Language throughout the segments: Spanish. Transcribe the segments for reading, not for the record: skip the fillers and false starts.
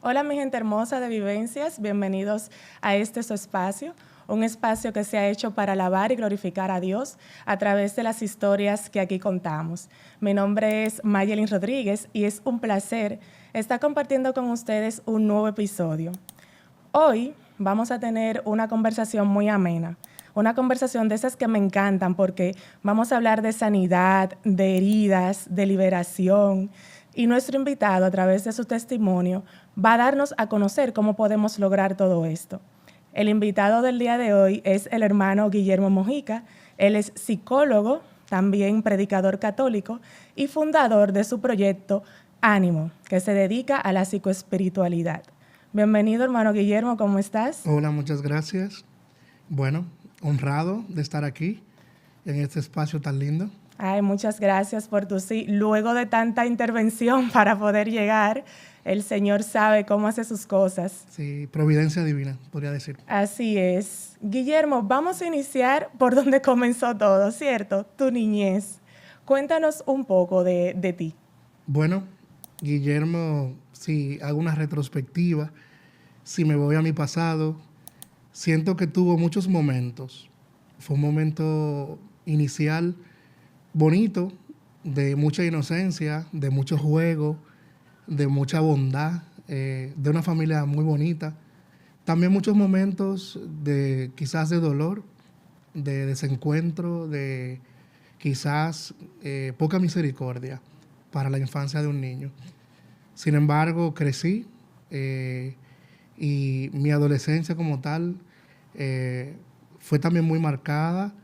Hola mi gente hermosa de Vivencias, bienvenidos a este su espacio, un espacio que se ha hecho para alabar y glorificar a Dios a través de las historias que aquí contamos. Mi nombre es Mayelin Rodríguez y es un placer estar compartiendo con ustedes un nuevo episodio. Hoy vamos a tener una conversación muy amena, una conversación de esas que me encantan porque vamos a hablar de sanidad, de heridas, de liberación. Y nuestro invitado, a través de su testimonio, va a darnos a conocer cómo podemos lograr todo esto. El invitado del día de hoy es el hermano Guillermo Mojica. Él es psicólogo, también predicador católico y fundador de su proyecto Ánimo, que se dedica a la psicoespiritualidad. Bienvenido, hermano Guillermo, ¿cómo estás? Hola, muchas gracias. Bueno, honrado de estar aquí en este espacio tan lindo. Ay, muchas gracias por tu sí. Luego de tanta intervención para poder llegar, el Señor sabe cómo hace sus cosas. Sí, providencia divina, podría decir. Así es. Guillermo, vamos a iniciar por donde comenzó todo, ¿cierto? Tu niñez. Cuéntanos un poco de ti. Bueno, Guillermo, si hago una retrospectiva, si me voy a mi pasado, siento que tuvo muchos momentos. Fue un momento inicial bonito, de mucha inocencia, de mucho juego, de mucha bondad, de una familia muy bonita. También muchos momentos de quizás de dolor, de desencuentro, de quizás poca misericordia para la infancia de un niño. Sin embargo, crecí y mi adolescencia como tal fue también muy marcada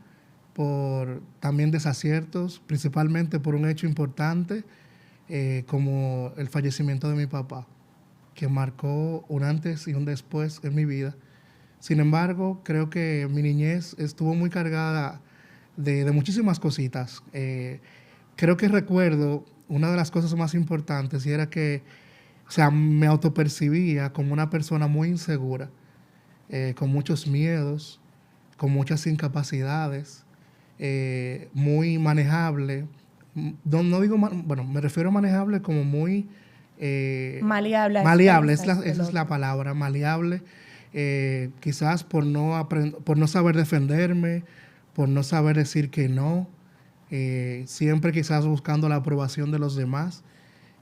por también desaciertos, principalmente por un hecho importante como el fallecimiento de mi papá, que marcó un antes y un después en mi vida. Sin embargo, creo que mi niñez estuvo muy cargada de muchísimas cositas. Creo que recuerdo una de las cosas más importantes y era que, o sea, me autopercibía como una persona muy insegura, con muchos miedos, con muchas incapacidades, muy manejable. No digo, bueno, me refiero a manejable como muy Maleable a maleable, expensas del esa es la otro. palabra, maleable, quizás por no saber defenderme, por no saber decir que no, siempre quizás buscando la aprobación de los demás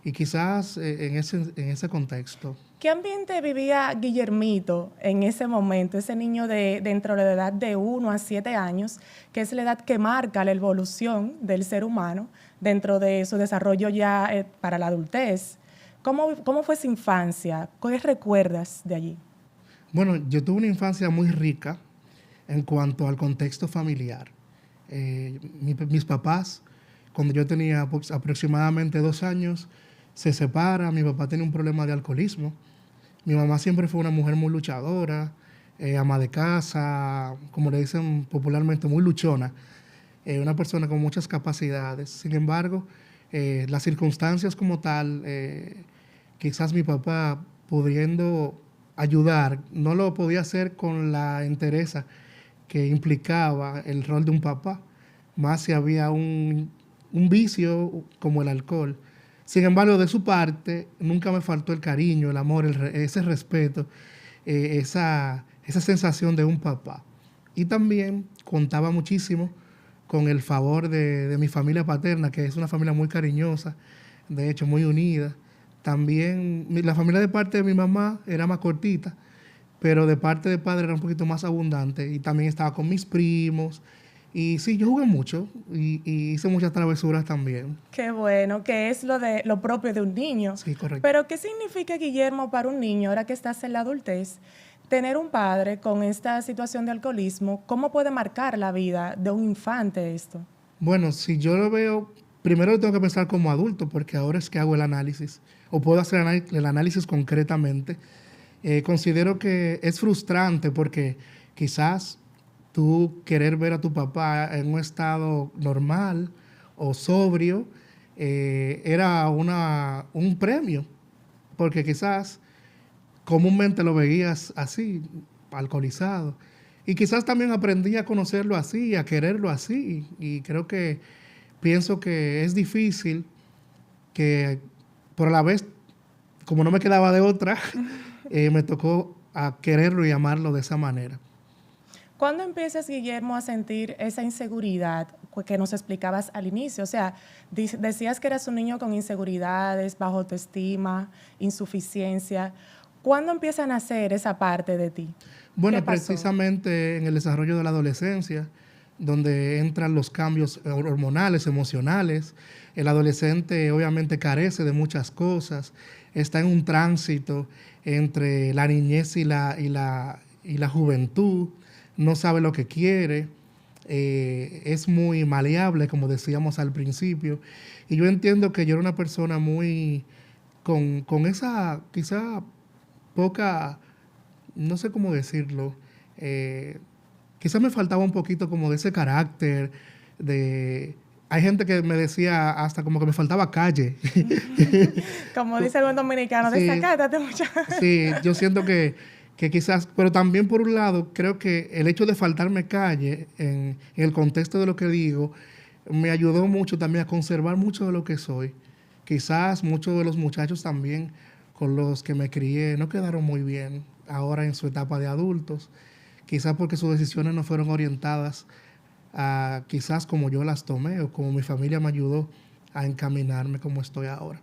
y quizás en ese contexto. ¿Qué ambiente vivía Guillermito en ese momento, ese niño dentro de la edad de 1 a 7 años, que es la edad que marca la evolución del ser humano dentro de su desarrollo ya para la adultez? ¿Cómo fue su infancia? ¿Qué recuerdas de allí? Bueno, yo tuve una infancia muy rica en cuanto al contexto familiar. Mis papás, cuando yo tenía aproximadamente 2 años, se separan. Mi papá tenía un problema de alcoholismo. Mi mamá siempre fue una mujer muy luchadora, ama de casa, como le dicen popularmente, muy luchona, una persona con muchas capacidades. Sin embargo, las circunstancias como tal, quizás mi papá pudiendo ayudar, no lo podía hacer con la entereza que implicaba el rol de un papá, más si había un vicio como el alcohol. Sin embargo, de su parte, nunca me faltó el cariño, el amor, ese respeto, esa sensación de un papá. Y también contaba muchísimo con el favor de mi familia paterna, que es una familia muy cariñosa, de hecho muy unida. También la familia de parte de mi mamá era más cortita, pero de parte de padre era un poquito más abundante y también estaba con mis primos. Y sí, yo jugué mucho y hice muchas travesuras también. Qué bueno, que es lo propio de un niño. Sí, correcto. Pero ¿qué significa, Guillermo, para un niño, ahora que estás en la adultez, tener un padre con esta situación de alcoholismo? ¿Cómo puede marcar la vida de un infante esto? Bueno, si yo lo veo, primero lo tengo que pensar como adulto, porque ahora es que hago el análisis, o puedo hacer el análisis concretamente. Considero que es frustrante porque quizás tú querer ver a tu papá en un estado normal o sobrio era un premio, porque quizás comúnmente lo veías así, alcoholizado. Y quizás también aprendí a conocerlo así, a quererlo así. Y creo que pienso que es difícil que, por a la vez, como no me quedaba de otra, me tocó a quererlo y amarlo de esa manera. ¿Cuándo empiezas, Guillermo, a sentir esa inseguridad que nos explicabas al inicio? O sea, decías que eras un niño con inseguridades, bajo autoestima, insuficiencia. ¿Cuándo empieza a nacer esa parte de ti? Bueno, ¿Qué pasó? precisamente en el desarrollo de la adolescencia, donde entran los cambios hormonales, emocionales. El adolescente obviamente carece de muchas cosas, está en un tránsito entre la niñez y la juventud, no sabe lo que quiere, es muy maleable, como decíamos al principio. Y yo entiendo que yo era una persona muy, con esa quizá poca, no sé cómo decirlo, quizás me faltaba un poquito como de ese carácter, de... Hay gente que me decía hasta como que me faltaba calle. Como dice el buen dominicano, Sí, desacátate mucho. sí, yo siento que quizás, pero también por un lado, creo que el hecho de faltarme calle en el contexto de lo que digo, me ayudó mucho también a conservar mucho de lo que soy. Quizás muchos de los muchachos también con los que me crié no quedaron muy bien ahora en su etapa de adultos, quizás porque sus decisiones no fueron orientadas a quizás como yo las tomé o como mi familia me ayudó a encaminarme como estoy ahora.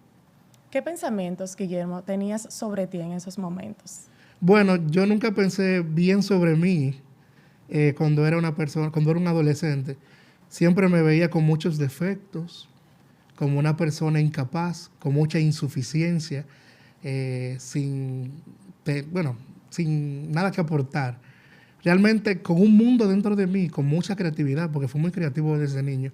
¿Qué pensamientos, Guillermo, tenías sobre ti en esos momentos? Bueno, yo nunca pensé bien sobre mí cuando era una persona, cuando era un adolescente. Siempre me veía con muchos defectos, como una persona incapaz, con mucha insuficiencia, bueno, sin nada que aportar. Realmente con un mundo dentro de mí, con mucha creatividad, porque fui muy creativo desde niño,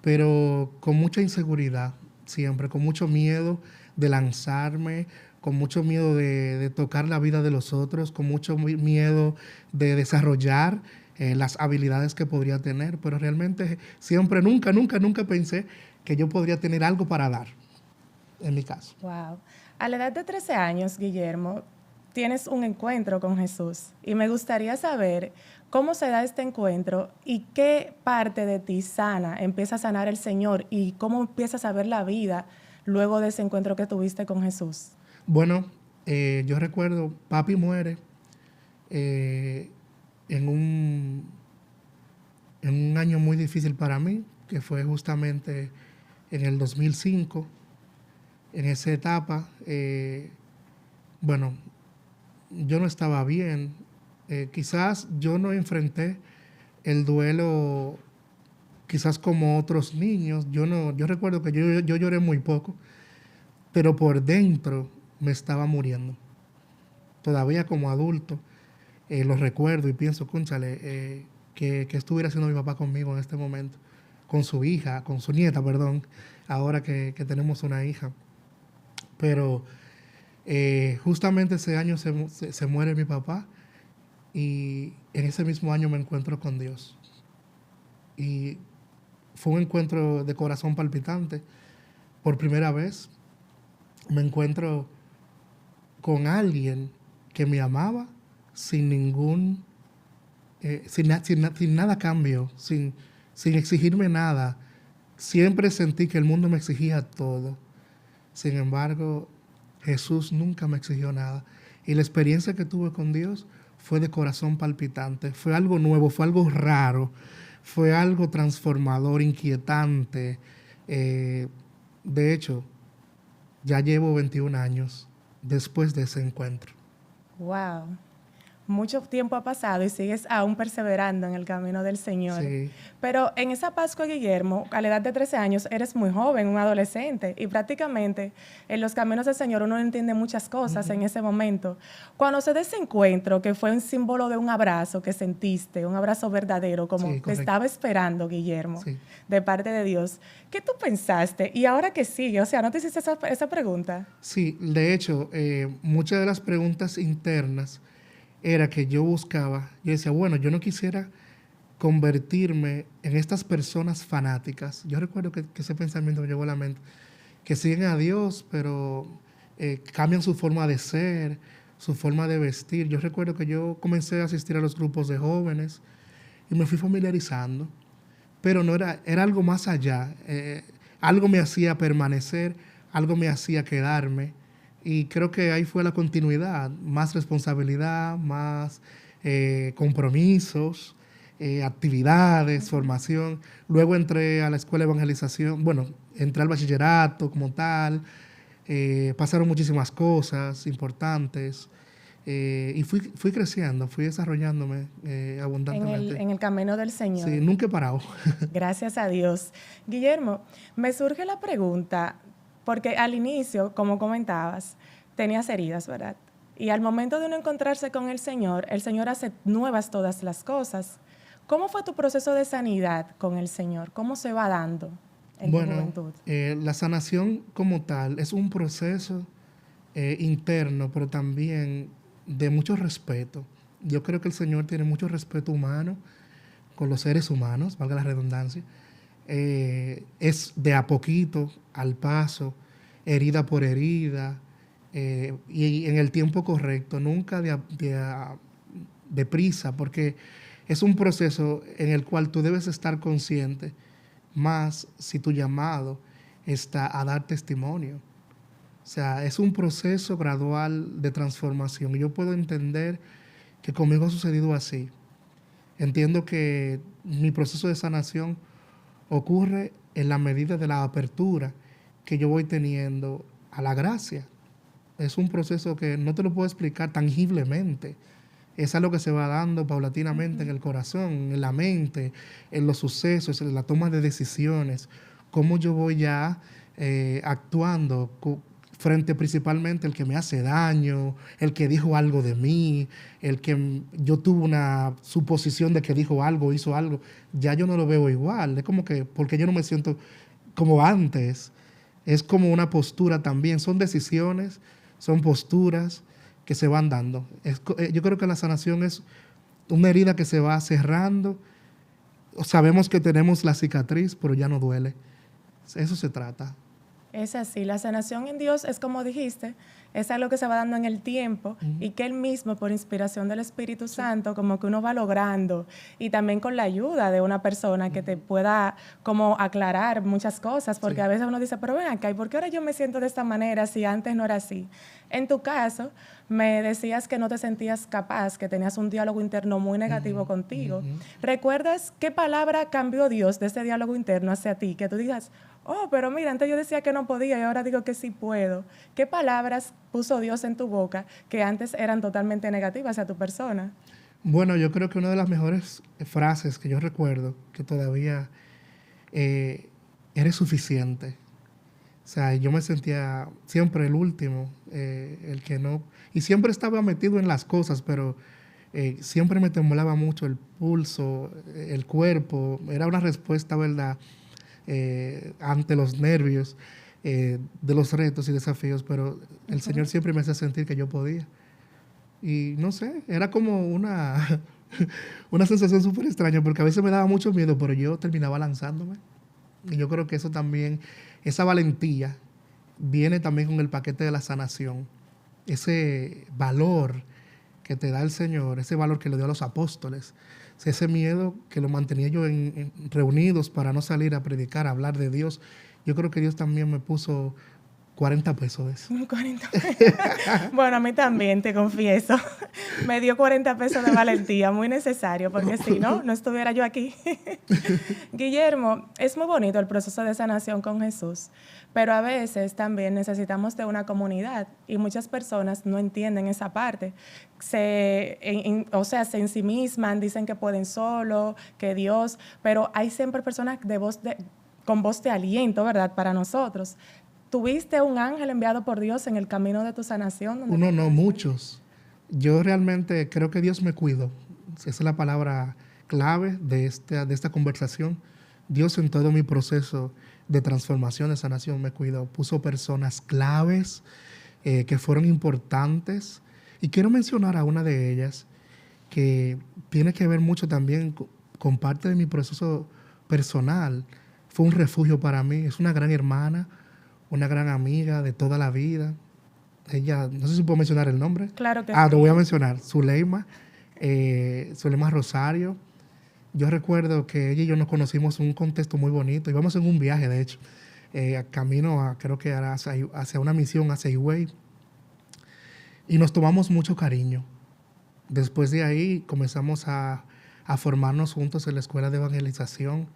pero con mucha inseguridad siempre, con mucho miedo de lanzarme, con mucho miedo de tocar la vida de los otros, con mucho miedo de desarrollar las habilidades que podría tener, pero realmente siempre, nunca pensé que yo podría tener algo para dar, en mi caso. Wow. A la edad de 13 años, Guillermo, tienes un encuentro con Jesús y me gustaría saber cómo se da este encuentro y qué parte de ti sana, empieza a sanar el Señor y cómo empiezas a ver la vida luego de ese encuentro que tuviste con Jesús. Bueno, yo recuerdo, papi muere eh, en un año muy difícil para mí, que fue justamente en el 2005. En esa etapa, bueno, yo no estaba bien. Quizás yo no enfrenté el duelo quizás como otros niños. Yo recuerdo que yo lloré muy poco, pero por dentro me estaba muriendo. Todavía como adulto lo recuerdo y pienso, cónchale, que estuviera haciendo mi papá conmigo en este momento, con su hija, con su nieta, perdón, ahora que tenemos una hija. Pero justamente ese año se muere mi papá y en ese mismo año me encuentro con Dios. Y fue un encuentro de corazón palpitante. Por primera vez me encuentro con alguien que me amaba sin ningún, sin nada a cambio, sin exigirme nada. Siempre sentí que el mundo me exigía todo. Sin embargo, Jesús nunca me exigió nada. Y la experiencia que tuve con Dios fue de corazón palpitante. Fue algo nuevo, fue algo raro, fue algo transformador, inquietante. De hecho, ya llevo 21 años después de ese encuentro. Wow. Mucho tiempo ha pasado y sigues aún perseverando en el camino del Señor. Sí. Pero en esa Pascua, Guillermo, a la edad de 13 años, eres muy joven, un adolescente, y prácticamente en los caminos del Señor uno entiende muchas cosas en ese momento. Cuando se da ese encuentro, que fue un símbolo de un abrazo que sentiste, un abrazo verdadero, como Sí, te correcto. estaba esperando, Guillermo, Sí. de parte de Dios, ¿qué tú pensaste? Y ahora que sigue, o sea, ¿no te hiciste esa pregunta? Sí, de hecho, muchas de las preguntas internas era que yo buscaba, yo decía, bueno, yo no quisiera convertirme en estas personas fanáticas. Yo recuerdo que ese pensamiento me llegó a la mente, que siguen a Dios, pero cambian su forma de ser, su forma de vestir. Yo recuerdo que yo comencé a asistir a los grupos de jóvenes y me fui familiarizando, pero no era algo más allá. Algo me hacía permanecer, algo me hacía quedarme. Y creo que ahí fue la continuidad, más responsabilidad, más compromisos, actividades, formación. Luego entré a la escuela de evangelización, bueno, entré al bachillerato como tal, pasaron muchísimas cosas importantes y fui creciendo, fui desarrollándome abundantemente. En el camino del Señor. Sí, nunca he parado. Gracias a Dios. Guillermo, me surge la pregunta, porque al inicio, como comentabas, tenías heridas, ¿verdad? Y al momento de uno encontrarse con el Señor hace nuevas todas las cosas. ¿Cómo fue tu proceso de sanidad con el Señor? ¿Cómo se va dando en tu juventud? La sanación como tal es un proceso interno, pero también de mucho respeto. Yo creo que el Señor tiene mucho respeto humano con los seres humanos, valga la redundancia. Es de a poquito, al paso, herida por herida, y en el tiempo correcto, nunca de prisa, porque es un proceso en el cual tú debes estar consciente, más si tu llamado está a dar testimonio. O sea, es un proceso gradual de transformación. Yo puedo entender que conmigo ha sucedido así. Entiendo que mi proceso de sanación ocurre en la medida de la apertura que yo voy teniendo a la gracia. Es un proceso que no te lo puedo explicar tangiblemente. Es algo que se va dando paulatinamente en el corazón, en la mente, en los sucesos, en la toma de decisiones. Cómo yo voy ya actuando frente principalmente al que me hace daño, el que dijo algo de mí, el que yo tuve una suposición de que dijo algo, hizo algo. Ya yo no lo veo igual. Es como que, porque yo no me siento como antes. Es como una postura también. Son decisiones, son posturas que se van dando. Yo creo que la sanación es una herida que se va cerrando. Sabemos que tenemos la cicatriz, pero ya no duele. Eso se trata. Es así, la sanación en Dios es como dijiste, es algo que se va dando en el tiempo y que Él mismo, por inspiración del Espíritu Santo, como que uno va logrando y también con la ayuda de una persona que te pueda como aclarar muchas cosas, porque a veces uno dice, pero ven acá, ¿y por qué ahora yo me siento de esta manera si antes no era así? En tu caso, me decías que no te sentías capaz, que tenías un diálogo interno muy negativo contigo. ¿Recuerdas qué palabra cambió Dios de ese diálogo interno hacia ti? Que tú digas, oh, pero mira, antes yo decía que no podía y ahora digo que sí puedo. ¿Qué palabras puso Dios en tu boca que antes eran totalmente negativas a tu persona? Bueno, yo creo que una de las mejores frases que yo recuerdo, que todavía eres suficiente. O sea, yo me sentía siempre el último, el que no... Y siempre estaba metido en las cosas, pero siempre me temblaba mucho el pulso, el cuerpo. Era una respuesta, ¿verdad?, ante los nervios de los retos y desafíos, pero el Señor siempre me hacía sentir que yo podía. Y no sé, era como una, una sensación súper extraña, porque a veces me daba mucho miedo, pero yo terminaba lanzándome. Y yo creo que eso también, esa valentía, viene también con el paquete de la sanación. Ese valor que te da el Señor, ese valor que le dio a los apóstoles, ese miedo que lo mantenía yo reunidos para no salir a predicar, a hablar de Dios. Yo creo que Dios también me puso 40 pesos de eso. 40 pesos. Bueno, a mí también, te confieso. Me dio 40 pesos de valentía, muy necesario, porque si no, no estuviera yo aquí. Guillermo, es muy bonito el proceso de sanación con Jesús, pero a veces también necesitamos de una comunidad y muchas personas no entienden esa parte. Se ensimisman, dicen que pueden solo, que Dios, pero hay siempre personas con voz de aliento, ¿verdad?, para nosotros. ¿Tuviste un ángel enviado por Dios en el camino de tu sanación? Uno no, muchos. Yo realmente creo que Dios me cuidó. Esa es la palabra clave de esta conversación. Dios en todo mi proceso de transformación, de sanación, me cuidó. Puso personas claves que fueron importantes. Y quiero mencionar a una de ellas que tiene que ver mucho también con parte de mi proceso personal. Fue un refugio para mí. Es una gran hermana, una gran amiga de toda la vida. Ella, no sé si puedo mencionar el nombre. Claro que sí. Lo voy a mencionar. Zuleima Rosario. Yo recuerdo que ella y yo nos conocimos en un contexto muy bonito. Íbamos en un viaje, de hecho, camino creo que era hacia una misión hacia Higüey. y nos tomamos mucho cariño. Después de ahí comenzamos a formarnos juntos en la escuela de evangelización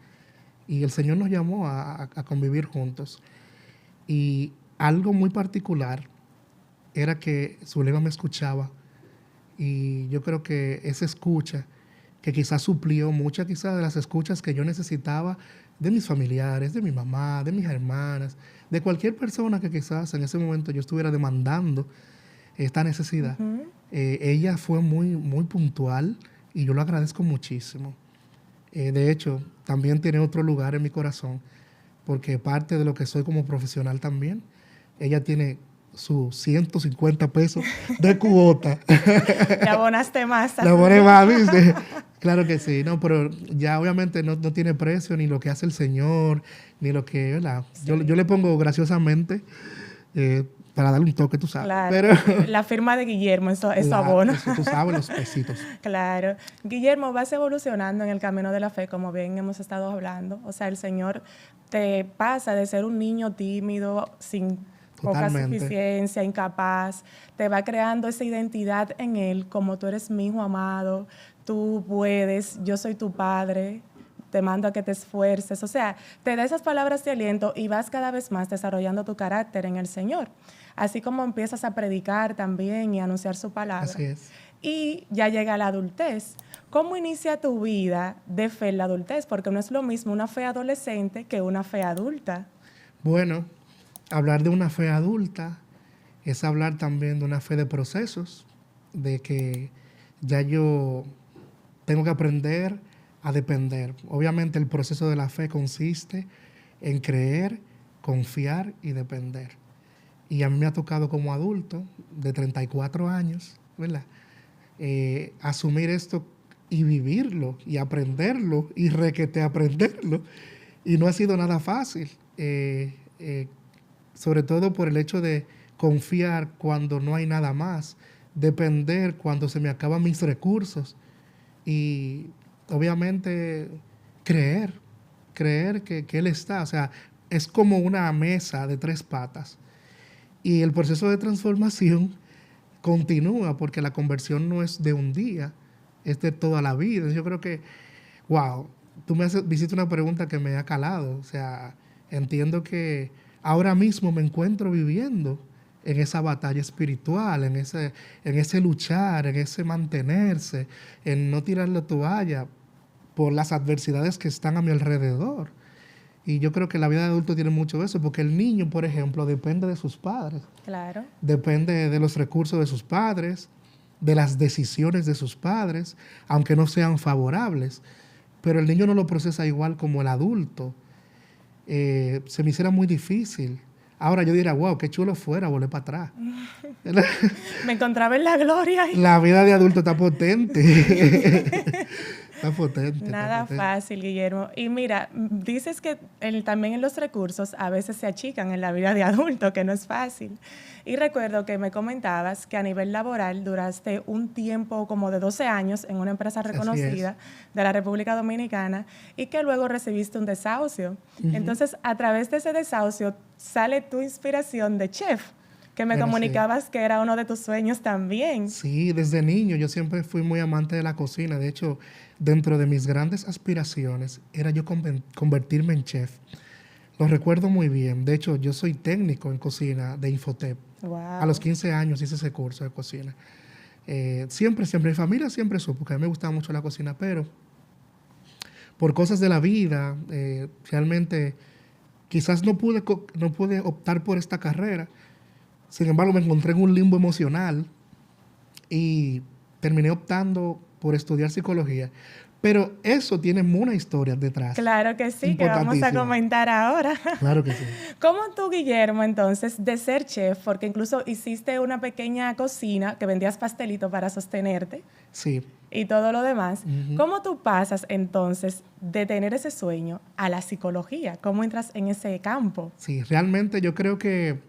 y el Señor nos llamó a convivir juntos. Y algo muy particular era que Zulema me escuchaba y yo creo que esa escucha que quizás suplió muchas quizás de las escuchas que yo necesitaba de mis familiares, de mi mamá, de mis hermanas, de cualquier persona que quizás en ese momento yo estuviera demandando esta necesidad. Ella fue muy, muy puntual y yo lo agradezco muchísimo. De hecho, también tiene otro lugar en mi corazón porque parte de lo que soy como profesional también, ella tiene sus 150 pesos de cuota. Le abonaste más. Le aboné más, ¿viste? Claro que sí, no, pero ya obviamente no tiene precio ni lo que hace el Señor, ni lo que, ¿verdad? Sí. Yo le pongo graciosamente para darle un toque, tú sabes. Claro, pero, la firma de Guillermo, eso abono. Eso, tú sabes, los pesitos. Claro. Guillermo, vas evolucionando en el camino de la fe, como bien hemos estado hablando. O sea, el Señor te pasa de ser un niño tímido, sin poca suficiencia, incapaz, te va creando esa identidad en Él, como tú eres mi hijo amado, tú puedes, yo soy tu padre, te mando a que te esfuerces. O sea, te da esas palabras de aliento y vas cada vez más desarrollando tu carácter en el Señor. Así como empiezas a predicar también y a anunciar su palabra. Así es. Y ya llega la adultez. ¿Cómo inicia tu vida de fe en la adultez? Porque no es lo mismo una fe adolescente que una fe adulta. Bueno, hablar de una fe adulta es hablar también de una fe de procesos, de que ya yo tengo que aprender a depender. Obviamente el proceso de la fe consiste en creer, confiar y depender. Y a mí me ha tocado como adulto de 34 años, ¿verdad? Asumir esto y vivirlo y aprenderlo y requete aprenderlo. Y no ha sido nada fácil. Sobre todo por el hecho de confiar cuando no hay nada más, depender cuando se me acaban mis recursos y obviamente creer que Él está. O sea, es como una mesa de 3 patas y el proceso de transformación continúa porque la conversión no es de un día, es de toda la vida. Yo creo que, wow, tú me hiciste una pregunta que me ha calado. O sea, entiendo que ahora mismo me encuentro viviendo en esa batalla espiritual, en ese luchar, en ese mantenerse, en no tirar la toalla por las adversidades que están a mi alrededor. Y yo creo que la vida de adulto tiene mucho de eso, porque el niño, por ejemplo, depende de sus padres. Claro. Depende de los recursos de sus padres, de las decisiones de sus padres, aunque no sean favorables. Pero el niño no lo procesa igual como el adulto. Se me hiciera muy difícil. Ahora yo diría, wow, qué chulo fuera, volé para atrás. Me encontraba en la gloria. La vida de adulto está potente. Está potente. Nada está potente. fácil, Guillermo. Y mira, dices que también en los recursos a veces se achican en la vida de adulto, que no es fácil. Y recuerdo que me comentabas que a nivel laboral duraste un tiempo como de 12 años en una empresa reconocida de la República Dominicana y que luego recibiste un desahucio. Entonces, a través de ese desahucio sale tu inspiración de chef, que me comunicabas que era uno de tus sueños también. Sí, desde niño yo siempre fui muy amante de la cocina. De hecho, dentro de mis grandes aspiraciones era yo convertirme en chef. Lo recuerdo muy bien. De hecho, yo soy técnico en cocina de Infotep. Wow. A los 15 años hice ese curso de cocina. Siempre, mi familia siempre supo que a mí me gustaba mucho la cocina, pero por cosas de la vida, realmente quizás no pude optar por esta carrera. Sin embargo, me encontré en un limbo emocional y terminé optando por estudiar psicología. Pero eso tiene una historia detrás. Claro que sí, que vamos a comentar ahora. Claro que sí. ¿Cómo tú, Guillermo, entonces, de ser chef, porque incluso hiciste una pequeña cocina que vendías pastelitos para sostenerte? Sí. Y todo lo demás. ¿Cómo tú pasas entonces de tener ese sueño a la psicología? ¿Cómo entras en ese campo? Sí, realmente yo creo que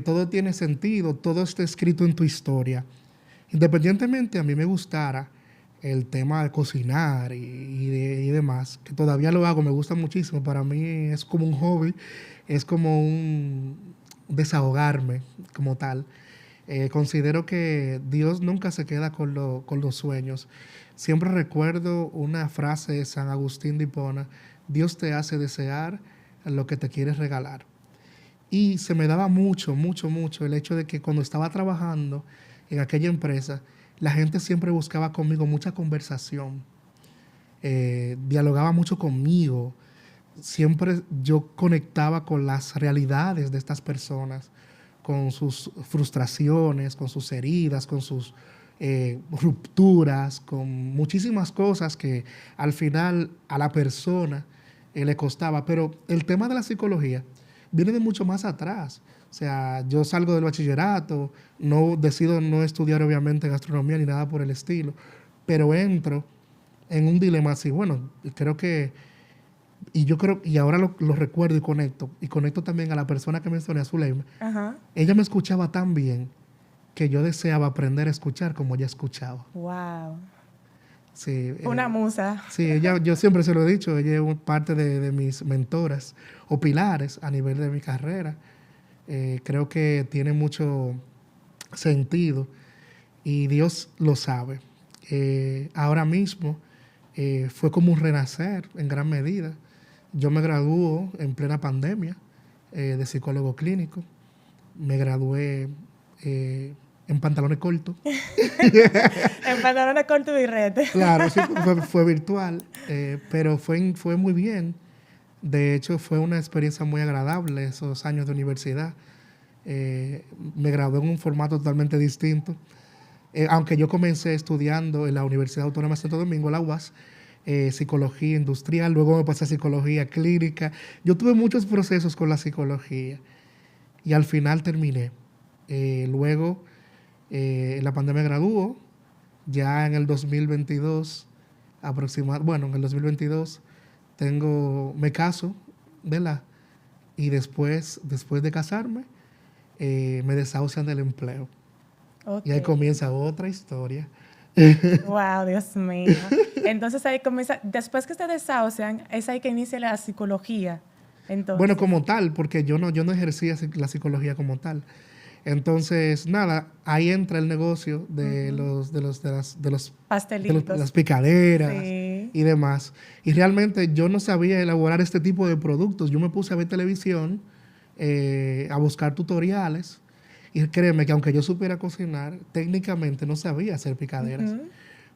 todo tiene sentido, todo está escrito en tu historia. Independientemente a mí me gustara el tema de cocinar y demás, que todavía lo hago, me gusta muchísimo. Para mí es como un hobby, es como un desahogarme como tal. Considero que Dios nunca se queda con los sueños. Siempre recuerdo una frase de San Agustín de Hipona: Dios te hace desear lo que te quieres regalar. Y se me daba mucho, mucho, mucho el hecho de que cuando estaba trabajando en aquella empresa, la gente siempre buscaba conmigo mucha conversación, dialogaba mucho conmigo, siempre yo conectaba con las realidades de estas personas, con sus frustraciones, con sus heridas, con sus rupturas, con muchísimas cosas que al final a la persona le costaba. Pero el tema de la psicología viene de mucho más atrás. O sea, yo salgo del bachillerato, decido no estudiar obviamente gastronomía ni nada por el estilo, pero entro en un dilema así. Bueno, creo que, y ahora lo recuerdo y conecto también a la persona que mencioné, a Zuleima. Ajá. Ella me escuchaba tan bien que yo deseaba aprender a escuchar como ella escuchaba. Wow. Sí, Una musa. sí, yo siempre se lo he dicho, ella es parte de mis mentoras o pilares a nivel de mi carrera. Creo que tiene mucho sentido y Dios lo sabe. Ahora mismo fue como un renacer en gran medida. Yo me graduó en plena pandemia de psicólogo clínico. Me gradué en pantalones cortos. En pantalones cortos y birrete. Claro, sí, fue virtual, pero fue muy bien. De hecho, fue una experiencia muy agradable esos años de universidad. Me gradué en un formato totalmente distinto. Aunque yo comencé estudiando en la Universidad Autónoma de Santo Domingo, la UAS, psicología industrial, luego me pasé a psicología clínica. Yo tuve muchos procesos con la psicología y al final terminé. Luego, la pandemia graduó, ya en el 2022, en el 2022 me caso, ¿verdad? Y después de casarme, me desahucian del empleo. Okay. Y ahí comienza otra historia. Wow, Dios mío. Entonces ahí comienza, después que se desahucian, es ahí que inicia la psicología. Entonces, bueno, como tal, porque yo no ejercía la psicología como tal. Entonces, nada, ahí entra el negocio de los pastelitos, de las picaderas, sí, y demás. Y realmente yo no sabía elaborar este tipo de productos. Yo me puse a ver televisión, a buscar tutoriales. Y créeme que aunque yo supiera cocinar, técnicamente no sabía hacer picaderas.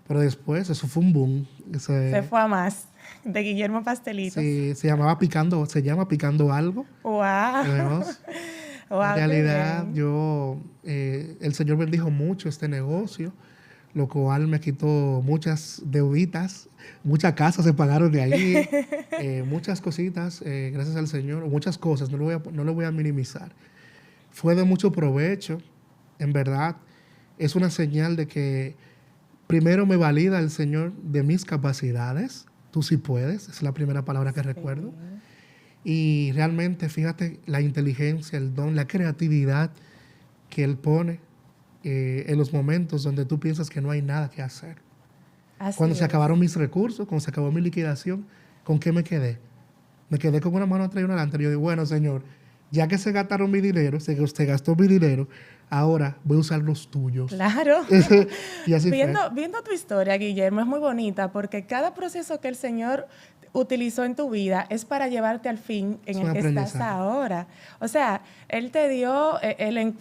Pero después, eso fue un boom. Se fue a más, de Guillermo Pastelitos. Sí, se llama Picando Algo. Wow. Wow, en realidad, el Señor bendijo mucho este negocio, lo cual me quitó muchas deuditas, muchas casas se pagaron de ahí, muchas cositas, gracias al Señor, muchas cosas, no lo voy a minimizar. Fue de mucho provecho, en verdad. Es una señal de que primero me valida el Señor de mis capacidades. Tú sí puedes, es la primera palabra que recuerdo. Y realmente, fíjate, la inteligencia, el don, la creatividad que Él pone en los momentos donde tú piensas que no hay nada que hacer. Cuando se acabaron mis recursos, cuando se acabó mi liquidación, ¿con qué me quedé? Me quedé con una mano atrás y una adelante. Yo digo, bueno, Señor, ya que se gastaron mi dinero, se gastó mi dinero, ahora voy a usar los tuyos. Claro. Y así viendo tu historia, Guillermo, es muy bonita porque cada proceso que el Señor utilizó en tu vida es para llevarte al fin en el que estás ahora. O sea, Él te dio,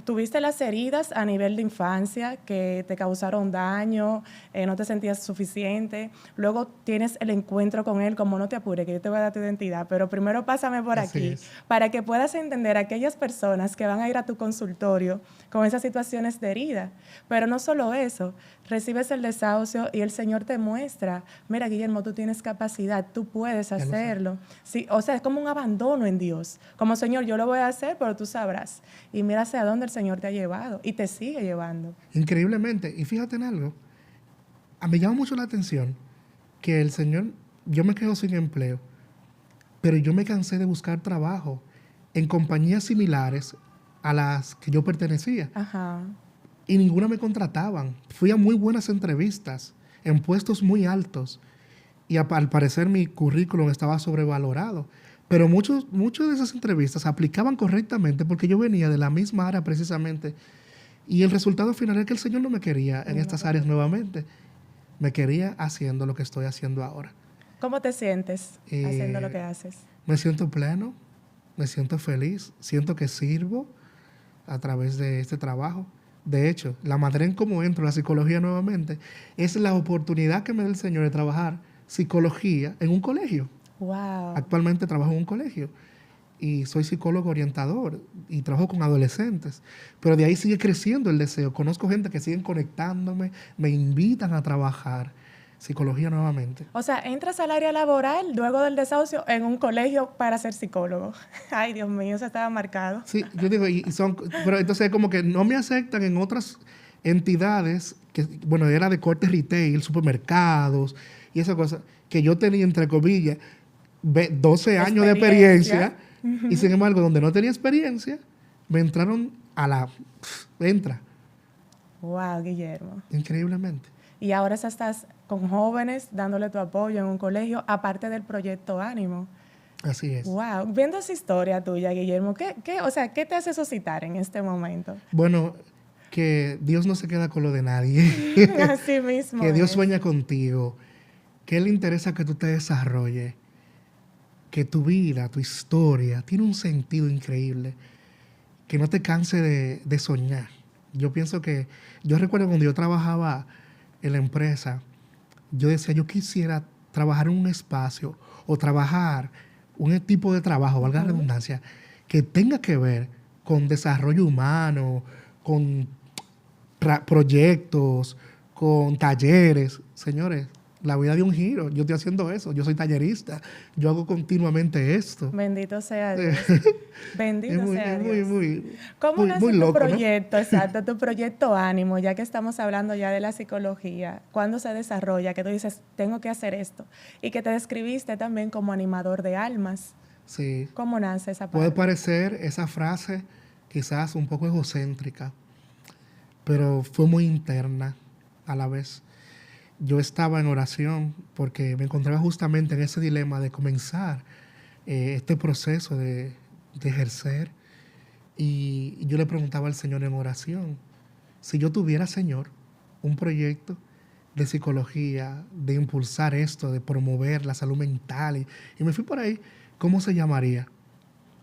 tuviste las heridas a nivel de infancia que te causaron daño, no te sentías suficiente. Luego tienes el encuentro con Él, como no te apures, que yo te voy a dar tu identidad, pero primero pásame por aquí para que puedas entender a aquellas personas que van a ir a tu consultorio con esas situaciones de herida. Pero no solo eso, recibes el desahucio y el Señor te muestra, mira, Guillermo, tú tienes capacidad, tú puedes hacerlo. Sí, o sea, es como un abandono en Dios. Como, Señor, yo lo voy a hacer, pero tú sabrás. Y mira hacia dónde el Señor te ha llevado y te sigue llevando. Increíblemente. Y fíjate en algo. A mí me llama mucho la atención que el Señor, yo me quedo sin empleo, pero yo me cansé de buscar trabajo en compañías similares a las que yo pertenecía. Ajá. Y ninguna me contrataban. Fui a muy buenas entrevistas en puestos muy altos. Y al parecer mi currículum estaba sobrevalorado. Pero muchas de esas entrevistas aplicaban correctamente porque yo venía de la misma área precisamente Y el resultado final es que el Señor no me quería en estas áreas nuevamente. Me quería haciendo lo que estoy haciendo ahora. ¿Cómo te sientes haciendo lo que haces? Me siento pleno, me siento feliz, siento que sirvo a través de este trabajo. De hecho, la manera en cómo entro a la psicología nuevamente es la oportunidad que me da el Señor de trabajar psicología en un colegio. Wow. Actualmente trabajo en un colegio y soy psicólogo orientador y trabajo con adolescentes. Pero de ahí sigue creciendo el deseo. Conozco gente que siguen conectándome, me invitan a trabajar psicología nuevamente. O sea, entras al área laboral luego del desahucio en un colegio para ser psicólogo. Ay, Dios mío, eso estaba marcado. Sí, yo digo, pero entonces como que no me aceptan en otras entidades, que bueno, era de corte retail, supermercados y esas cosas, que yo tenía, entre comillas, 12 años de experiencia, y sin embargo, donde no tenía experiencia, me entraron entra. Wow, Guillermo. Increíblemente. Y ahora estás con jóvenes dándole tu apoyo en un colegio, aparte del proyecto Ánimo. Así es. Wow. Viendo esa historia tuya, Guillermo, ¿qué te hace suscitar en este momento? Bueno, que Dios no se queda con lo de nadie. Así mismo. Que Dios sueña contigo. Que le interesa que tú te desarrolles. Que tu vida, tu historia, tiene un sentido increíble. Que no te canse de soñar. Yo pienso que... Yo recuerdo cuando yo trabajaba en la empresa, yo decía, yo quisiera trabajar en un espacio o trabajar un tipo de trabajo, valga la redundancia, que tenga que ver con desarrollo humano, con proyectos, con talleres. Señores, la vida dio un giro. Yo estoy haciendo eso. Yo soy tallerista. Yo hago continuamente esto. Bendito sea Dios. Bendito sea Dios. ¿Cómo nace muy tu loco, proyecto, ¿no? Exacto, tu proyecto Ánimo, ya que estamos hablando ya de la psicología? ¿Cuándo se desarrolla? Que tú dices, tengo que hacer esto. Y que te describiste también como animador de almas. Sí. ¿Cómo nace esa parte? Puede parecer esa frase quizás un poco egocéntrica, pero fue muy interna a la vez. Yo estaba en oración porque me encontraba justamente en ese dilema de comenzar este proceso de ejercer, y yo le preguntaba al Señor en oración, si yo tuviera, Señor, un proyecto de psicología, de impulsar esto, de promover la salud mental, y me fui por ahí, ¿cómo se llamaría?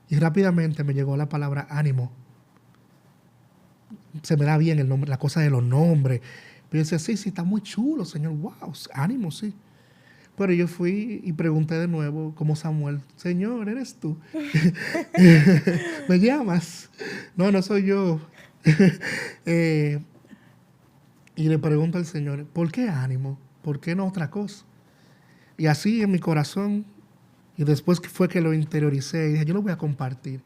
Y rápidamente me llegó la palabra ánimo. Se me da bien el nombre, la cosa de los nombres. Pero yo decía, sí, está muy chulo, Señor. Wow, ánimo, sí. Pero yo fui y pregunté de nuevo, como Samuel, Señor, ¿eres tú? ¿Me llamas? No, no soy yo. Y le pregunto al Señor, ¿por qué ánimo? ¿Por qué no otra cosa? Y así en mi corazón, y después fue que lo interioricé y dije, yo lo voy a compartir.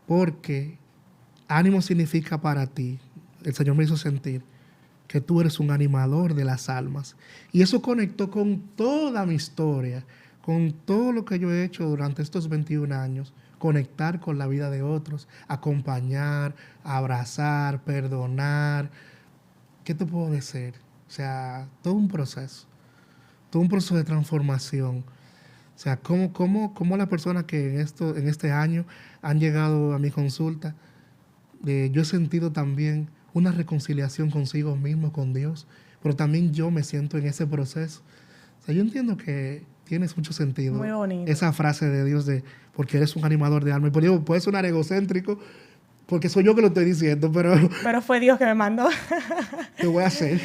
Porque ánimo significa para ti, el Señor me hizo sentir, que tú eres un animador de las almas. Y eso conectó con toda mi historia, con todo lo que yo he hecho durante estos 21 años. Conectar con la vida de otros, acompañar, abrazar, perdonar. ¿Qué te puedo decir? O sea, todo un proceso de transformación. O sea, cómo las personas que en este año han llegado a mi consulta, yo he sentido también una reconciliación consigo mismo, con Dios, pero también yo me siento en ese proceso. O sea, yo entiendo que tiene mucho sentido. Muy bonito. Esa frase de Dios de, porque eres un animador de alma. Y por digo, puede sonar egocéntrico, porque soy yo que lo estoy diciendo, pero... Pero fue Dios que me mandó. ¿Qué voy a hacer?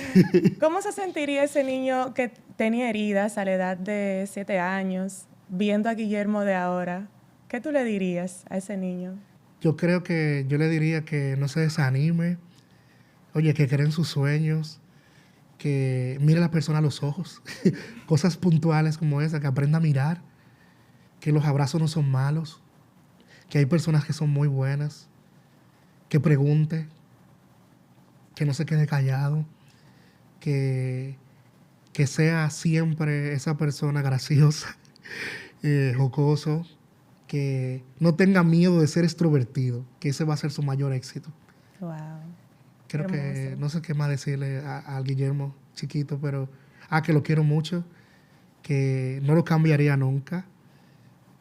¿Cómo se sentiría ese niño que tenía heridas a la edad de 7 años, viendo a Guillermo de ahora? ¿Qué tú le dirías a ese niño? Yo creo que yo le diría que no se desanime, oye, que cree en sus sueños, que mire a la persona a los ojos, cosas puntuales como esa, que aprenda a mirar, que los abrazos no son malos, que hay personas que son muy buenas, que pregunte, que no se quede callado, que sea siempre esa persona graciosa, jocoso, que no tenga miedo de ser extrovertido, que ese va a ser su mayor éxito. Wow. Creo que no sé qué más decirle al Guillermo chiquito, pero que lo quiero mucho, que no lo cambiaría nunca,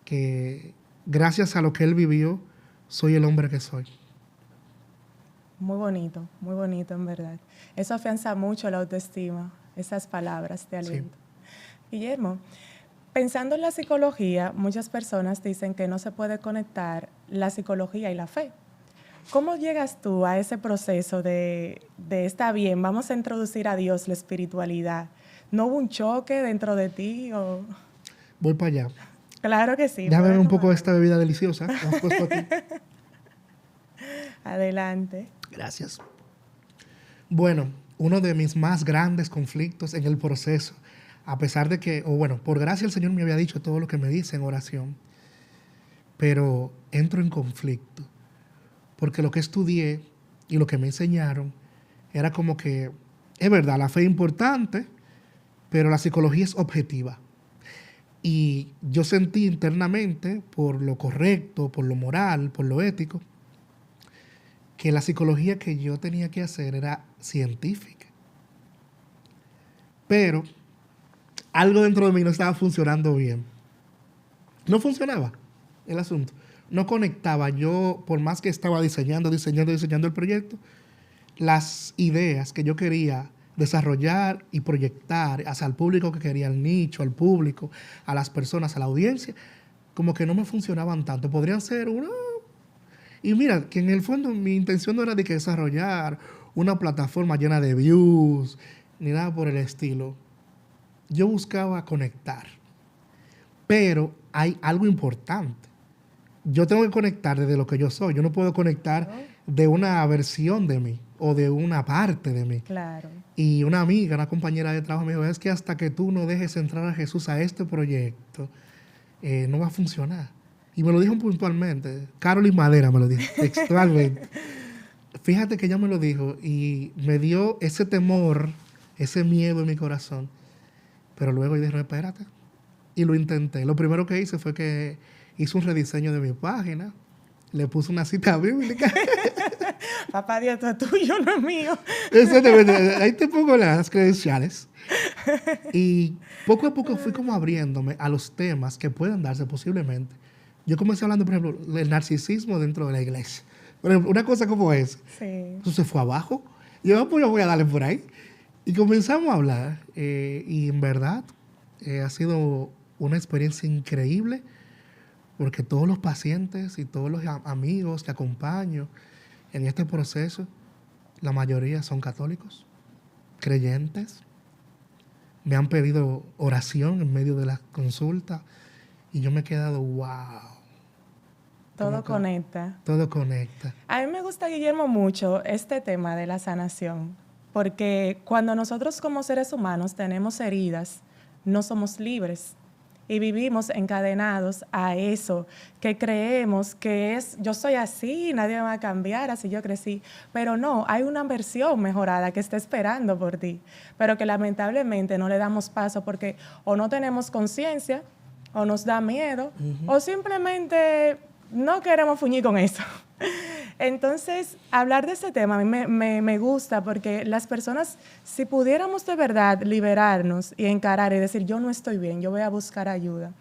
que gracias a lo que él vivió, soy el hombre que soy. muy bonito en verdad. Eso afianza mucho la autoestima, esas palabras de aliento. Sí. Guillermo, pensando en la psicología, muchas personas dicen que no se puede conectar la psicología y la fe. ¿Cómo llegas tú a ese proceso de está bien, vamos a introducir a Dios, la espiritualidad? ¿No hubo un choque dentro de ti? O... Voy para allá. Claro que sí. Déjame beber un poco de esta bebida deliciosa que has puesto aquí. Adelante. Gracias. Bueno, uno de mis más grandes conflictos en el proceso, a pesar de que, por gracia el Señor me había dicho todo lo que me dice en oración, pero entro en conflicto, porque lo que estudié y lo que me enseñaron era como que, es verdad, la fe es importante, pero la psicología es objetiva. Y yo sentí internamente, por lo correcto, por lo moral, por lo ético, que la psicología que yo tenía que hacer era científica. Pero algo dentro de mí no estaba funcionando bien. No funcionaba el asunto. No conectaba. Yo, por más que estaba diseñando el proyecto, las ideas que yo quería desarrollar y proyectar hacia el público que quería, al nicho, al público, a las personas, a la audiencia, como que no me funcionaban tanto. Podrían ser uno. Y mira, que en el fondo mi intención no era de que desarrollar una plataforma llena de views, ni nada por el estilo. Yo buscaba conectar. Pero hay algo importante. Yo tengo que conectar desde lo que yo soy. Yo no puedo conectar de una versión de mí o de una parte de mí. Claro. Y una amiga, una compañera de trabajo me dijo, es que hasta que tú no dejes entrar a Jesús a este proyecto, no va a funcionar. Y me lo dijo puntualmente. Carolyn Madera me lo dijo, textualmente. Fíjate que ella me lo dijo y me dio ese temor, ese miedo en mi corazón. Pero luego yo dije, no, espérate. Y lo intenté. Lo primero que hice fue que hice un rediseño de mi página. Le puse una cita bíblica. Papá Dios, esto es tuyo, no es mío. Exactamente. Ahí te pongo las credenciales. Y poco a poco fui como abriéndome a los temas que pueden darse posiblemente. Yo comencé hablando, por ejemplo, del narcisismo dentro de la iglesia. Por ejemplo, una cosa como esa. Sí. Eso se fue abajo. Y yo, pues, voy a darle por ahí. Y comenzamos a hablar. Y en verdad, ha sido una experiencia increíble. Porque todos los pacientes y todos los amigos que acompaño en este proceso, la mayoría son católicos, creyentes. Me han pedido oración en medio de la consulta. Y yo me he quedado, wow. Todo conecta. Todo conecta. A mí me gusta, Guillermo, mucho este tema de la sanación, porque cuando nosotros como seres humanos tenemos heridas, no somos libres y vivimos encadenados a eso que creemos que es, yo soy así, nadie me va a cambiar, así yo crecí. Pero no, hay una versión mejorada que está esperando por ti, pero que lamentablemente no le damos paso porque o no tenemos conciencia, o nos da miedo, o simplemente no queremos fuñir con eso. Entonces, hablar de este tema a mí me gusta porque las personas, si pudiéramos de verdad liberarnos y encarar y decir, yo no estoy bien, yo voy a buscar ayuda,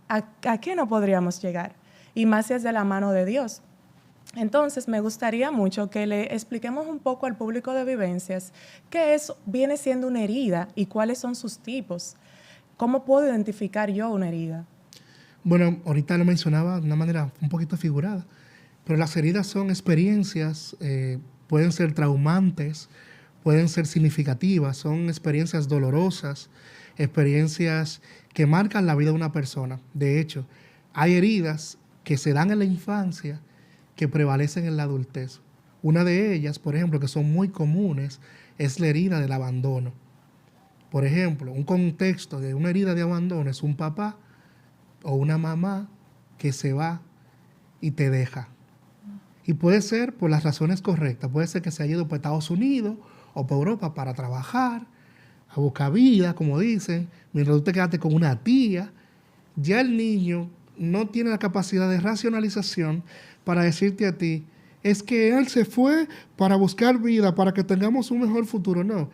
¿a qué no podríamos llegar? Y más si es de la mano de Dios. Entonces, me gustaría mucho que le expliquemos un poco al público de Vivencias qué viene siendo una herida y cuáles son sus tipos. ¿Cómo puedo identificar yo una herida? Bueno, ahorita lo mencionaba de una manera un poquito figurada, pero las heridas son experiencias, pueden ser traumantes, pueden ser significativas, son experiencias dolorosas, experiencias que marcan la vida de una persona. De hecho, hay heridas que se dan en la infancia que prevalecen en la adultez. Una de ellas, por ejemplo, que son muy comunes, es la herida del abandono. Por ejemplo, un contexto de una herida de abandono es un papá o una mamá que se va y te deja. Y puede ser por las razones correctas. Puede ser que se haya ido para Estados Unidos o para Europa para trabajar, a buscar vida, como dicen, mientras tú te quedaste con una tía. Ya el niño no tiene la capacidad de racionalización para decirte a ti, es que él se fue para buscar vida, para que tengamos un mejor futuro. No.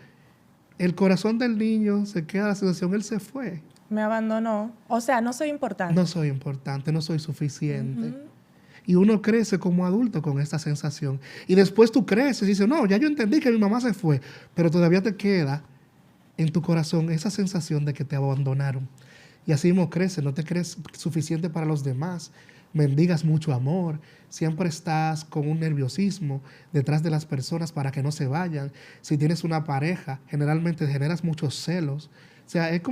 El corazón del niño se queda en la situación, él se fue. Me abandonó. O sea, no soy importante. No soy importante, no soy suficiente. Y uno crece como adulto con esta sensación. Y después tú creces y dices, no, ya yo entendí que mi mamá se fue, pero todavía te queda en tu corazón esa sensación de que te abandonaron. Y así mismo creces, no te crees suficiente para los demás, mendigas mucho amor, siempre estás con un nerviosismo detrás de las personas para que no se vayan. Si tienes una pareja, generalmente generas muchos celos. O sea, es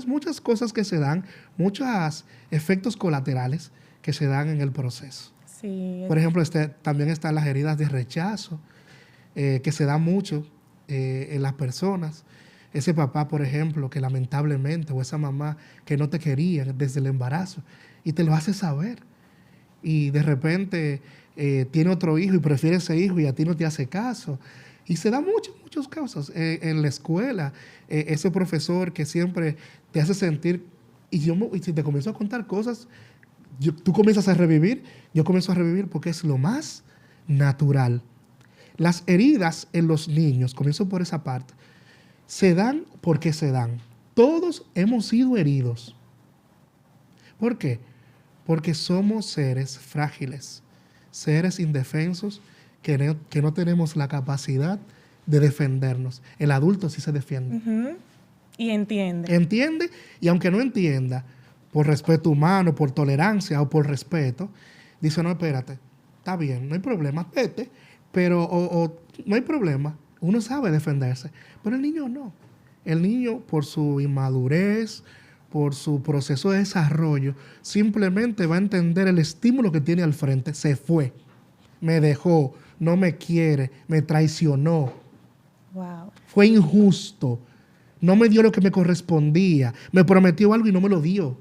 muchas cosas que se dan, muchos efectos colaterales que se dan en el proceso. Sí, Por ejemplo, también están las heridas de rechazo, que se dan mucho en las personas. Ese papá, por ejemplo, que lamentablemente, o esa mamá que no te quería desde el embarazo, y te lo hace saber. Y de repente tiene otro hijo y prefiere ese hijo y a ti no te hace caso. Y se dan muchos casos. En la escuela, ese profesor que siempre te hace sentir, y si te comienzo a contar cosas, tú comienzas a revivir, yo comienzo a revivir porque es lo más natural. Las heridas en los niños, comienzo por esa parte, se dan porque se dan. Todos hemos sido heridos. ¿Por qué? Porque somos seres frágiles, seres indefensos que no tenemos la capacidad de defendernos. El adulto sí se defiende. Uh-huh. Y entiende. Entiende, y aunque no entienda, por respeto humano, por tolerancia o por respeto, dice, no, espérate, está bien, no hay problema, vete, pero no hay problema, uno sabe defenderse, pero el niño no. El niño, por su inmadurez, por su proceso de desarrollo, simplemente va a entender el estímulo que tiene al frente. Se fue, me dejó, no me quiere, me traicionó. Wow. Fue injusto, no me dio lo que me correspondía, me prometió algo y no me lo dio.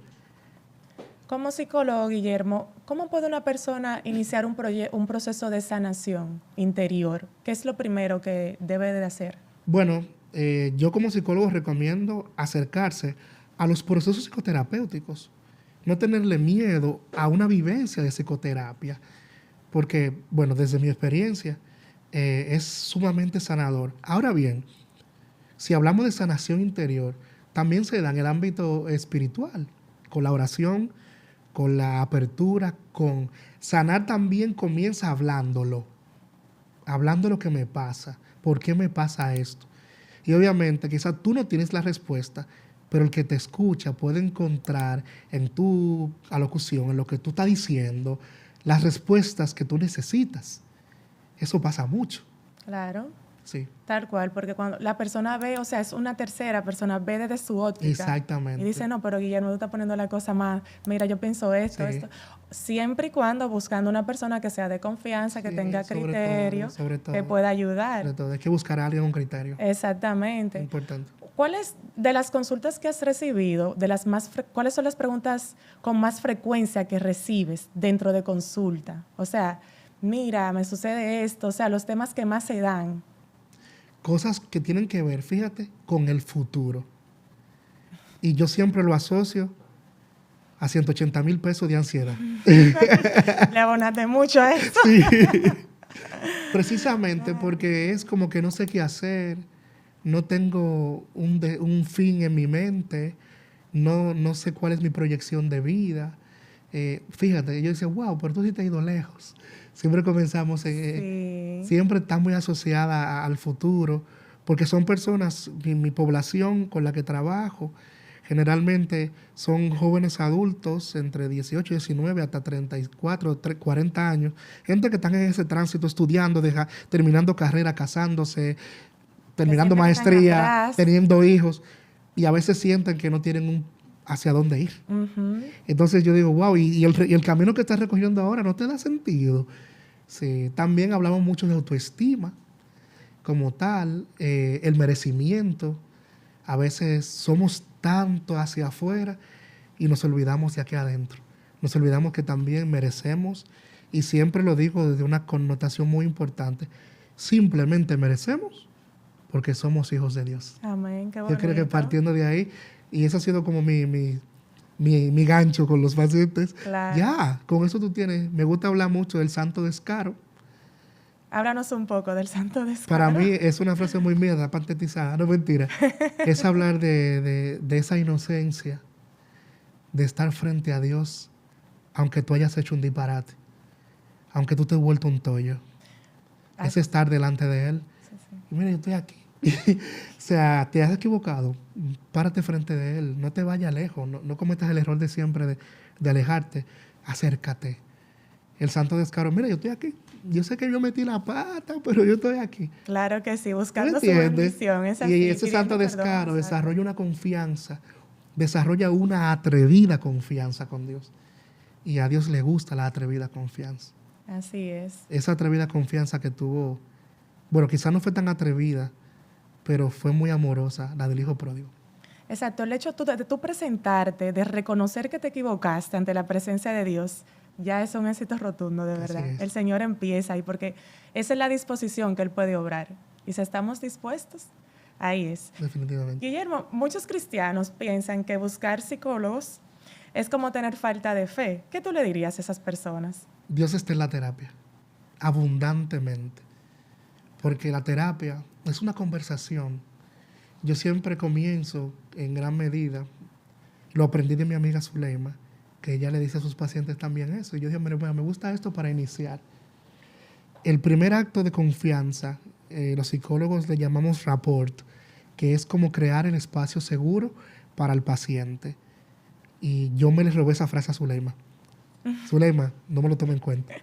Como psicólogo, Guillermo, ¿cómo puede una persona iniciar un proceso de sanación interior? ¿Qué es lo primero que debe de hacer? Bueno, yo como psicólogo recomiendo acercarse a los procesos psicoterapéuticos, no tenerle miedo a una vivencia de psicoterapia, porque, bueno, desde mi experiencia, es sumamente sanador. Ahora bien, si hablamos de sanación interior, también se da en el ámbito espiritual, con la oración, con la apertura, con sanar también comienza hablando lo que me pasa, por qué me pasa esto. Y obviamente quizás tú no tienes la respuesta, pero el que te escucha puede encontrar en tu alocución, en lo que tú estás diciendo, las respuestas que tú necesitas. Eso pasa mucho. Claro. Sí. Tal cual, porque cuando la persona ve, o sea, es una tercera persona, ve desde su óptica. Exactamente. Y dice, no, pero Guillermo, tú estás poniendo la cosa más, mira, yo pienso esto, Sí. esto. Siempre y cuando buscando una persona que sea de confianza, que tenga criterio, sobre todo, que pueda ayudar. Sobre todo, hay que buscar a alguien con criterio. Exactamente. Importante. ¿Cuáles de las consultas que has recibido, cuáles son las preguntas con más frecuencia que recibes dentro de consulta? O sea, mira, me sucede esto, o sea, los temas que más se dan. Cosas que tienen que ver, fíjate, con el futuro. Y yo siempre lo asocio a 180,000 pesos de ansiedad. Le abonaste mucho a eso. Sí. Precisamente porque es como que no sé qué hacer, no tengo un fin en mi mente, no sé cuál es mi proyección de vida. Fíjate, yo decía, wow, pero tú sí te has ido lejos. Siempre comenzamos, Sí. siempre está muy asociada al futuro, porque son personas, mi población con la que trabajo, generalmente son jóvenes adultos entre 18 y 19 hasta 34, 40 años, gente que están en ese tránsito estudiando, terminando carrera, casándose, terminando maestría, teniendo hijos, y a veces sienten que no tienen hacia dónde ir. Uh-huh. Entonces yo digo, wow, y el camino que estás recogiendo ahora no te da sentido. Sí, también hablamos mucho de autoestima como tal, el merecimiento. A veces somos tanto hacia afuera y nos olvidamos de aquí adentro. Nos olvidamos que también merecemos, y siempre lo digo desde una connotación muy importante, simplemente merecemos porque somos hijos de Dios. Amén, qué bonito. Yo creo que partiendo de ahí, y eso ha sido como mi gancho con los pacientes. Claro. Ya, con eso tú tienes. Me gusta hablar mucho del santo descaro. Háblanos un poco del santo descaro. Para mí es una frase muy mía, patetizada, no mentira. Es hablar de esa inocencia, de estar frente a Dios, aunque tú hayas hecho un disparate. aunque tú te has vuelto un tollo. Es estar delante de Él. Sí, sí. Y mira, yo estoy aquí. O sea, te has equivocado, párate frente de Él, no te vayas lejos, no cometas el error de siempre de alejarte, acércate. El santo descaro, mira, yo estoy aquí. Yo sé que yo metí la pata, pero yo estoy aquí. Claro que sí, ¿Tú buscando su entiendes? bendición. Es Y así, ese pidiendo santo perdón, descaro exacto. desarrolla una confianza, desarrolla una atrevida confianza con Dios. Y a Dios le gusta la atrevida confianza. Así es. Esa atrevida confianza que tuvo, bueno, quizás no fue tan atrevida, pero fue muy amorosa, la del hijo pródigo. Exacto, el hecho de tú presentarte, de reconocer que te equivocaste ante la presencia de Dios, ya es un éxito rotundo, de Así verdad. es. El Señor empieza ahí porque esa es la disposición que Él puede obrar. Y si estamos dispuestos, ahí es. Definitivamente. Guillermo, muchos cristianos piensan que buscar psicólogos es como tener falta de fe. ¿Qué tú le dirías a esas personas? Dios está en la terapia, abundantemente, porque la terapia es una conversación. Yo siempre comienzo, en gran medida, lo aprendí de mi amiga Zuleima, que ella le dice a sus pacientes también eso. Y yo dije, mira, me gusta esto para iniciar. El primer acto de confianza, los psicólogos le llamamos rapport, que es como crear el espacio seguro para el paciente. Y yo me le robé esa frase a Zuleima. Zuleima, no me lo tome en cuenta.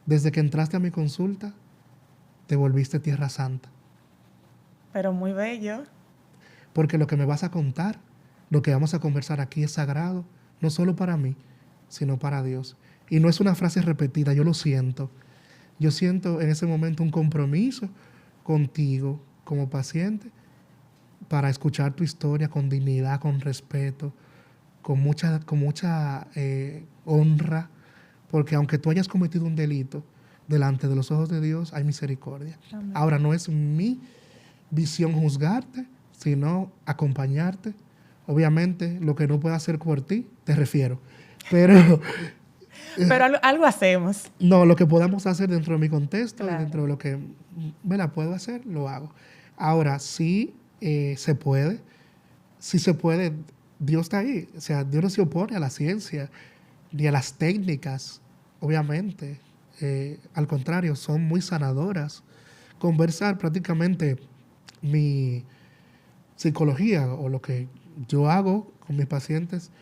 Desde que entraste a mi consulta, te volviste tierra santa. Pero muy bello. Porque lo que me vas a contar, lo que vamos a conversar aquí es sagrado, no solo para mí, sino para Dios. Y no es una frase repetida, yo lo siento. Yo siento en ese momento un compromiso contigo como paciente para escuchar tu historia con dignidad, con respeto, con mucha honra, porque aunque tú hayas cometido un delito, delante de los ojos de Dios hay misericordia. Amén. Ahora, no es mi visión juzgarte, sino acompañarte. Obviamente, lo que no pueda hacer por ti, te refiero. Pero Pero algo hacemos. no, lo que podamos hacer dentro de mi contexto, Claro. y dentro de lo que me la puedo hacer, lo hago. Ahora, sí se puede, sí se puede, Dios está ahí. O sea, Dios no se opone a la ciencia ni a las técnicas, obviamente. Al contrario, son muy sanadoras. Conversar prácticamente mi psicología o lo que yo hago con mis pacientes,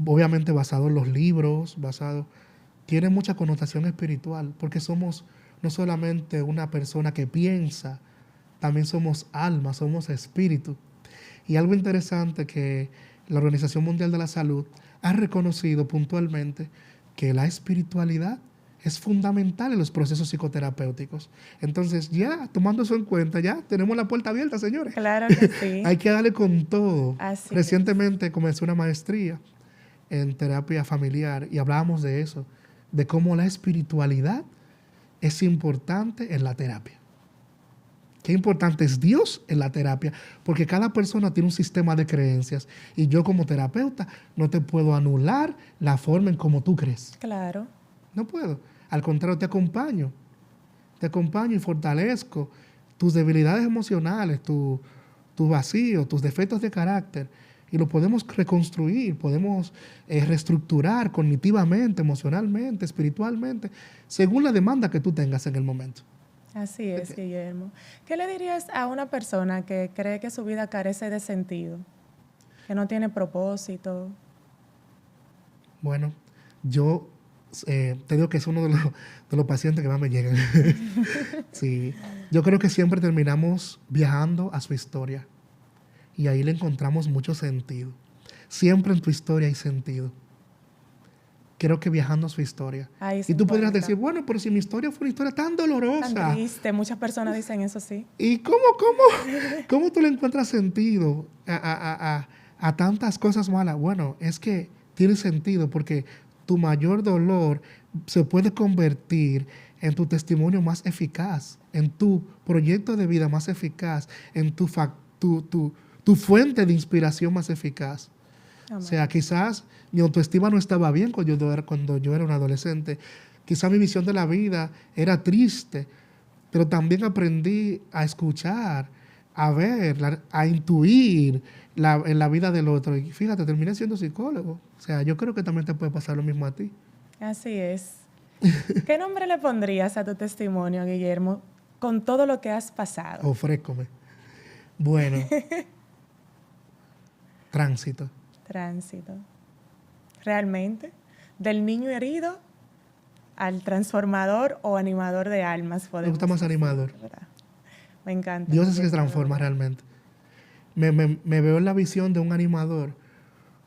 obviamente basado en los libros, tiene mucha connotación espiritual, porque somos no solamente una persona que piensa, también somos alma, somos espíritu. Y algo interesante que la Organización Mundial de la Salud ha reconocido puntualmente que la espiritualidad es fundamental en los procesos psicoterapéuticos. Entonces, ya tomando eso en cuenta, ya tenemos la puerta abierta, señores. Claro que sí. Hay que darle con todo. Así Recientemente comencé una maestría en terapia familiar y hablábamos de eso, de cómo la espiritualidad es importante en la terapia. Qué importante es Dios en la terapia, porque cada persona tiene un sistema de creencias y yo como terapeuta no te puedo anular la forma en cómo tú crees. Claro. No puedo. Al contrario, te acompaño y fortalezco tus debilidades emocionales, tu vacío, tus defectos de carácter, y lo podemos reconstruir, podemos reestructurar cognitivamente, emocionalmente, espiritualmente, según la demanda que tú tengas en el momento. Así es, Guillermo. ¿Qué le dirías a una persona que cree que su vida carece de sentido, que no tiene propósito? Bueno, yo te digo que es uno de los pacientes que más me llegan. Sí, yo creo que siempre terminamos viajando a su historia y ahí le encontramos mucho sentido. Siempre en tu historia hay sentido. Creo que viajando a su historia. Ahí se Y tú podrías encuentra. decir, bueno, pero si mi historia fue una historia tan dolorosa. Tan triste, muchas personas dicen eso, sí. ¿Y cómo tú le encuentras sentido a tantas cosas malas? Bueno, es que tiene sentido porque tu mayor dolor se puede convertir en tu testimonio más eficaz, en tu proyecto de vida más eficaz, en tu fuente de inspiración más eficaz. Amén. O sea, quizás mi autoestima no estaba bien cuando yo era un adolescente. Quizás mi visión de la vida era triste, pero también aprendí a escuchar, a ver, a intuir en la vida del otro. Y fíjate, terminé siendo psicólogo. O sea, yo creo que también te puede pasar lo mismo a ti. Así es. ¿Qué nombre le pondrías a tu testimonio, Guillermo, con todo lo que has pasado? Ofrécome. Bueno, tránsito. Tránsito. Realmente, del niño herido al transformador o animador de almas, Me gusta podemos más decir, animador. ¿verdad? Me encanta. Dios es que Dios me transforma adora. realmente. Me veo en la visión de un animador,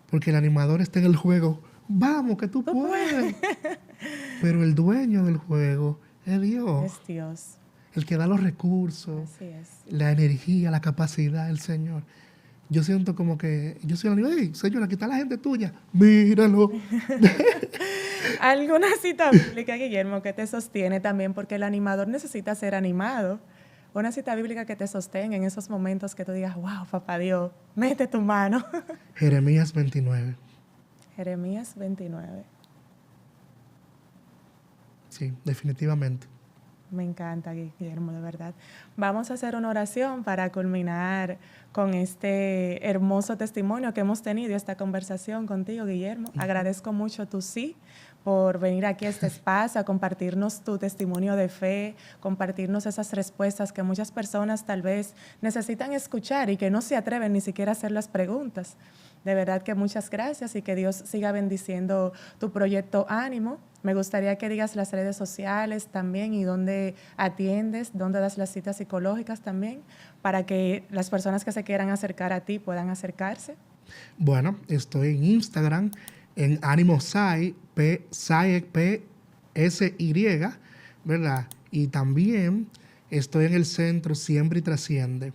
porque el animador está en el juego. Vamos, que tú Tú puedes. puedes. Pero el dueño del juego es Dios, Es Dios. el que da los recursos, Así es. la energía, la capacidad, el Señor. Yo siento como que yo soy el animador. Hey, Señor, aquí está la gente tuya. Míralo. ¿Alguna cita bíblica, Guillermo, que te sostiene también? Porque el animador necesita ser animado. Una cita bíblica que te sostenga en esos momentos que tú digas, wow, papá Dios, mete tu mano. Jeremías 29. Jeremías 29. Sí, definitivamente. Me encanta, Guillermo, de verdad. Vamos a hacer una oración para culminar con este hermoso testimonio que hemos tenido, esta conversación contigo, Guillermo. Agradezco mucho tu sí por venir aquí a este espacio, a compartirnos tu testimonio de fe, compartirnos esas respuestas que muchas personas tal vez necesitan escuchar y que no se atreven ni siquiera a hacer las preguntas. De verdad que muchas gracias y que Dios siga bendiciendo tu proyecto Ánimo. Me gustaría que digas las redes sociales también y dónde atiendes, dónde das las citas psicológicas también, para que las personas que se quieran acercar a ti puedan acercarse. Bueno, estoy en Instagram, en Ánimo Sai, PSY, ¿verdad? Y también estoy en el centro Siembra y Trasciende.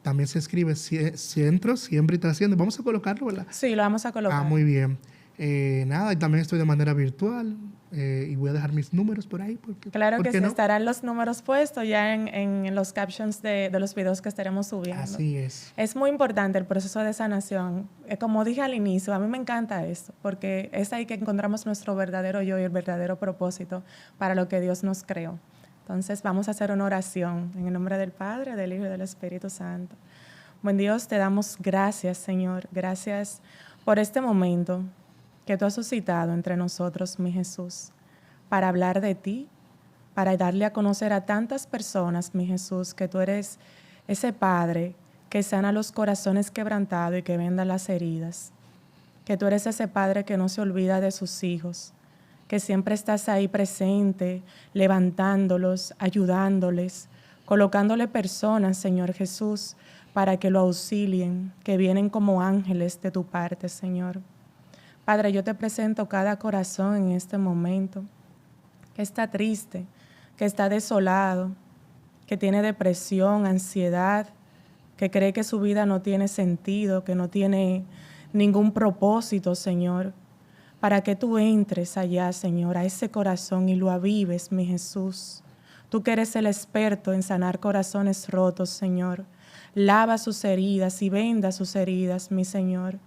También se escribe Centro Siembra y Trasciende. Vamos a colocarlo, ¿verdad? Sí, lo vamos a colocar. Muy bien. Nada, y también estoy de manera virtual y voy a dejar mis números por ahí. Claro ¿Por que qué sí, no? estarán los números puestos ya en los captions de los videos que estaremos subiendo. Así es. Es muy importante el proceso de sanación. Como dije al inicio, a mí me encanta esto, porque es ahí que encontramos nuestro verdadero yo y el verdadero propósito para lo que Dios nos creó. Entonces vamos a hacer una oración en el nombre del Padre, del Hijo y del Espíritu Santo. Buen Dios, te damos gracias, Señor. Gracias por este momento que tú has suscitado entre nosotros, mi Jesús, para hablar de ti, para darle a conocer a tantas personas, mi Jesús, que tú eres ese Padre que sana los corazones quebrantados y que venda las heridas, que tú eres ese Padre que no se olvida de sus hijos, que siempre estás ahí presente, levantándolos, ayudándoles, colocándole personas, Señor Jesús, para que lo auxilien, que vienen como ángeles de tu parte, Señor. Padre, yo te presento cada corazón en este momento, que está triste, que está desolado, que tiene depresión, ansiedad, que cree que su vida no tiene sentido, que no tiene ningún propósito, Señor, para que tú entres allá, Señor, a ese corazón y lo avives, mi Jesús. Tú que eres el experto en sanar corazones rotos, Señor. Lava sus heridas y venda sus heridas, mi Señor.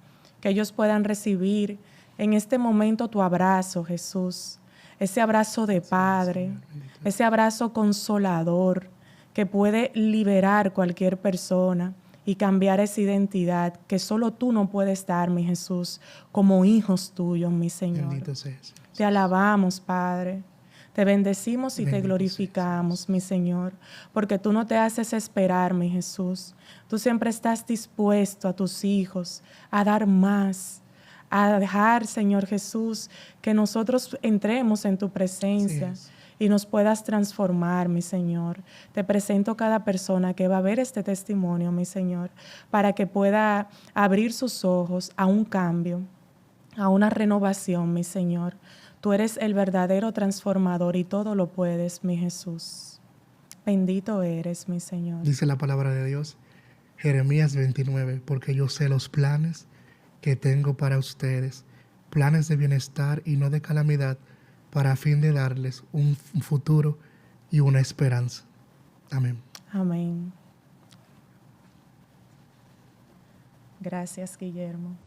Que ellos puedan recibir en este momento tu abrazo, Jesús. Ese abrazo de Padre, ese abrazo consolador que puede liberar cualquier persona y cambiar esa identidad que solo tú no puedes dar, mi Jesús, como hijos tuyos, mi Señor. Bendito seas. Te alabamos, Padre. Te bendecimos y te Bendito glorificamos, seas. mi Señor, porque tú no te haces esperar, mi Jesús. Tú siempre estás dispuesto a tus hijos a dar más, a dejar, Señor Jesús, que nosotros entremos en tu presencia y nos puedas transformar, mi Señor. Te presento cada persona que va a ver este testimonio, mi Señor, para que pueda abrir sus ojos a un cambio, a una renovación, mi Señor. Tú eres el verdadero transformador y todo lo puedes, mi Jesús. Bendito eres, mi Señor. Dice la palabra de Dios, Jeremías 29, porque yo sé los planes que tengo para ustedes, planes de bienestar y no de calamidad, para a fin de darles un futuro y una esperanza. Amén. Amén. Gracias, Guillermo.